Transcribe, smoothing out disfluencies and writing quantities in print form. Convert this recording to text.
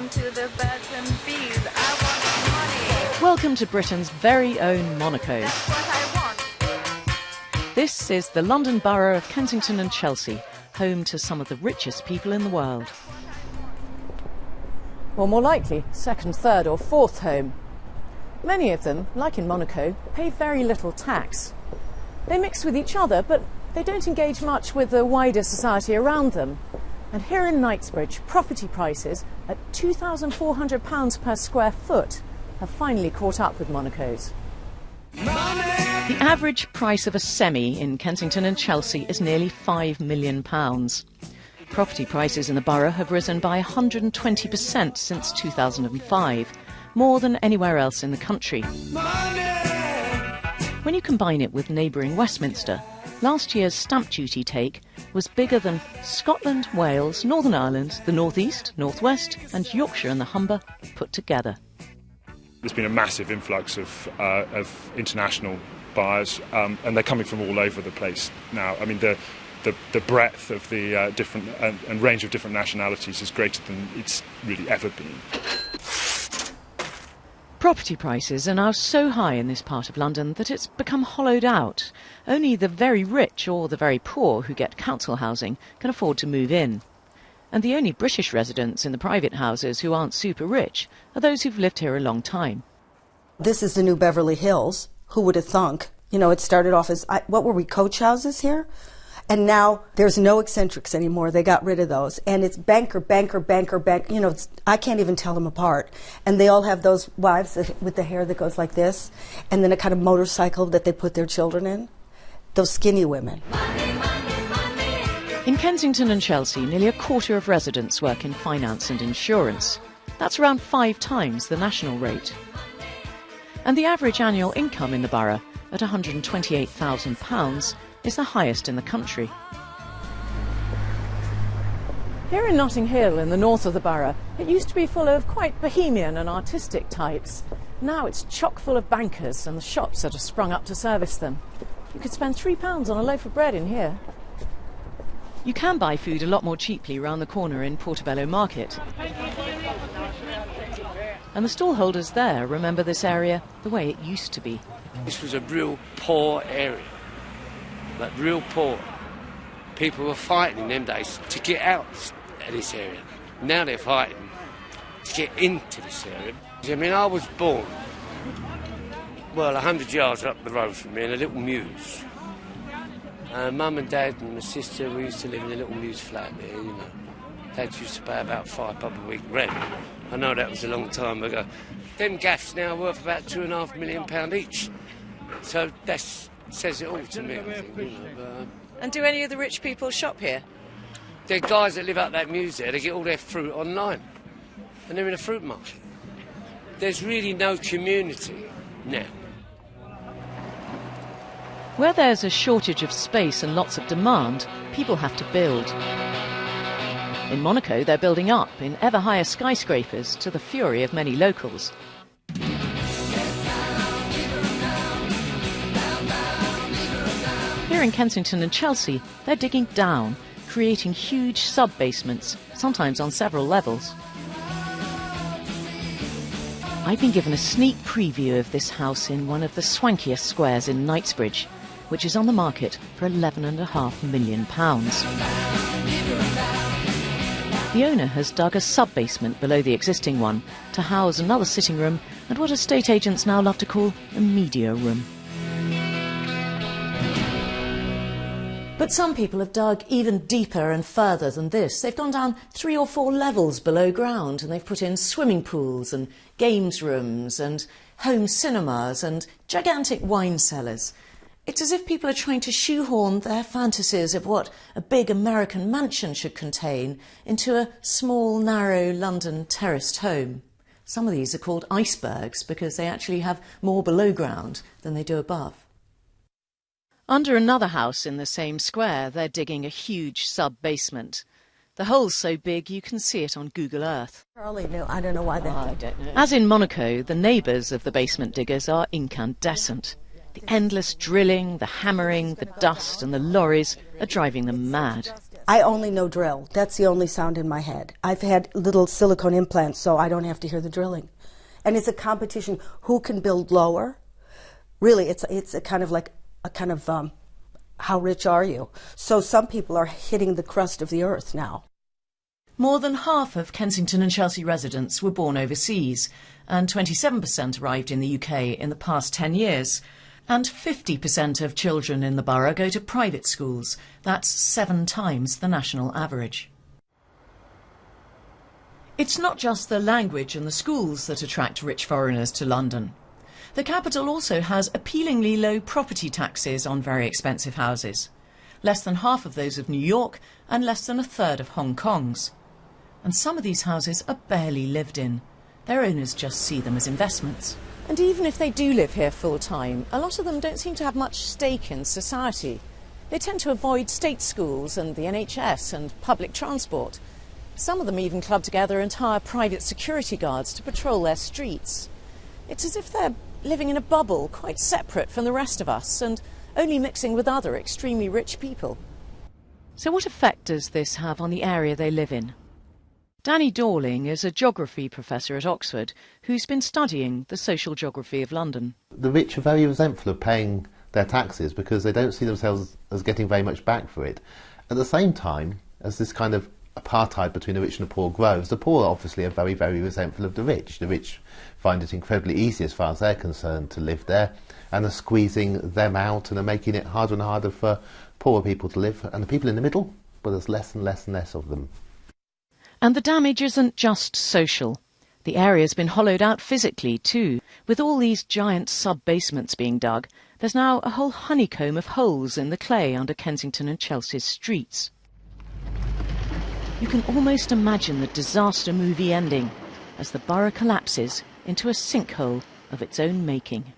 them to the birds and bees. I want money. Welcome to Britain's very own Monaco. That's what I want. This is the London borough of Kensington and Chelsea, home to some of the richest people in the world. Or more likely, second, third or fourth home. Many of them, like in Monaco, pay very little tax. They mix with each other, but they don't engage much with the wider society around them. And here in Knightsbridge, property prices at £2,400 per square foot have finally caught up with Monaco's. The average price of a semi in Kensington and Chelsea is nearly £5 million. Property prices in the borough have risen by 120% since 2005, more than anywhere else in the country. When you combine it with neighbouring Westminster, last year's stamp duty take was bigger than Scotland, Wales, Northern Ireland, the North East, North West and Yorkshire and the Humber put together. There's been a massive influx of international buyers, and they're coming from all over the place now. I mean, the breadth of the different and range of different nationalities is greater than it's really ever been. Property prices are now so high in this part of London that it's become hollowed out. Only the very rich or the very poor who get council housing can afford to move in. And the only British residents in the private houses who aren't super rich are those who've lived here a long time. This is the new Beverly Hills. Who would have thunk? You know, it started off as, what were we, coach houses here? And now there's no eccentrics anymore. They got rid of those. And it's banker. You know, I can't even tell them apart. And they all have those wives with the hair that goes like this, and then a kind of motorcycle that they put their children in. Those skinny women. In Kensington and Chelsea, nearly a quarter of residents work in finance and insurance. That's around 5 times the national rate. And the average annual income in the borough, at £128,000, is the highest in the country. Here in Notting Hill, in the north of the borough, it used to be full of quite bohemian and artistic types. Now it's chock full of bankers and the shops that have sprung up to service them. You could spend £3 on a loaf of bread in here. You can buy food a lot more cheaply round the corner in Portobello Market. And the stallholders there remember this area the way it used to be. This was a real poor area. Like real poor. People were fighting in them days to get out of this area. Now they're fighting to get into this area. I mean, I was born, 100 yards up the road from me in a little mews. Mum and Dad and my sister, we used to live in a little mews flat there, you know. Dad used to pay about £5 a week rent. I know that was a long time ago. Them gaffs now are worth about £2.5 million each. So that's says it all to me, I think, you know. And do any of the rich people shop here? They're guys that live out that mews there, they get all their fruit online. And they're in a fruit market. There's really no community now. Where there's a shortage of space and lots of demand, people have to build. In Monaco, they're building up in ever higher skyscrapers to the fury of many locals. Here in Kensington and Chelsea, they're digging down, creating huge sub-basements, sometimes on several levels. I've been given a sneak preview of this house in one of the swankiest squares in Knightsbridge, which is on the market for £11.5 million. The owner has dug a sub-basement below the existing one to house another sitting room and what estate agents now love to call a media room. But some people have dug even deeper and further than this. They've gone down 3 or 4 levels below ground and they've put in swimming pools and games rooms and home cinemas and gigantic wine cellars. It's as if people are trying to shoehorn their fantasies of what a big American mansion should contain into a small, narrow London terraced home. Some of these are called icebergs because they actually have more below ground than they do above. Under another house in the same square, they're digging a huge sub-basement. The hole's so big you can see it on Google Earth. Charlie knew. I don't know why that. I don't know. As in Monaco, the neighbours of the basement diggers are incandescent. The endless drilling, the hammering, the dust and the lorries are driving them mad. I only know drill. That's the only sound in my head. I've had little silicone implants, so I don't have to hear the drilling. And it's a competition. Who can build lower? Really, it's a kind of how rich are you? So some people are hitting the crust of the earth now. More than half of Kensington and Chelsea residents were born overseas, and 27% arrived in the UK in the past 10 years. And 50% of children in the borough go to private schools. That's 7 times the national average. It's not just the language and the schools that attract rich foreigners to London. The capital also has appealingly low property taxes on very expensive houses. Less than half of those of New York and less than a third of Hong Kong's. And some of these houses are barely lived in. Their owners just see them as investments. And even if they do live here full time, a lot of them don't seem to have much stake in society. They tend to avoid state schools and the NHS and public transport. Some of them even club together and hire private security guards to patrol their streets. It's as if they're living in a bubble, quite separate from the rest of us, and only mixing with other extremely rich people. So what effect does this have on the area they live in? Danny Dorling is a geography professor at Oxford who's been studying the social geography of London. The rich are very resentful of paying their taxes because they don't see themselves as getting very much back for it. At the same time, as this kind of apartheid between the rich and the poor grows, the poor obviously are very, very resentful of the rich. The rich find it incredibly easy as far as they're concerned to live there and are squeezing them out and are making it harder and harder for poorer people to live. And the people in the middle, well, there's less and less and less of them. And the damage isn't just social. The area's been hollowed out physically too. With all these giant sub-basements being dug, there's now a whole honeycomb of holes in the clay under Kensington and Chelsea's streets. You can almost imagine the disaster movie ending as the borough collapses into a sinkhole of its own making.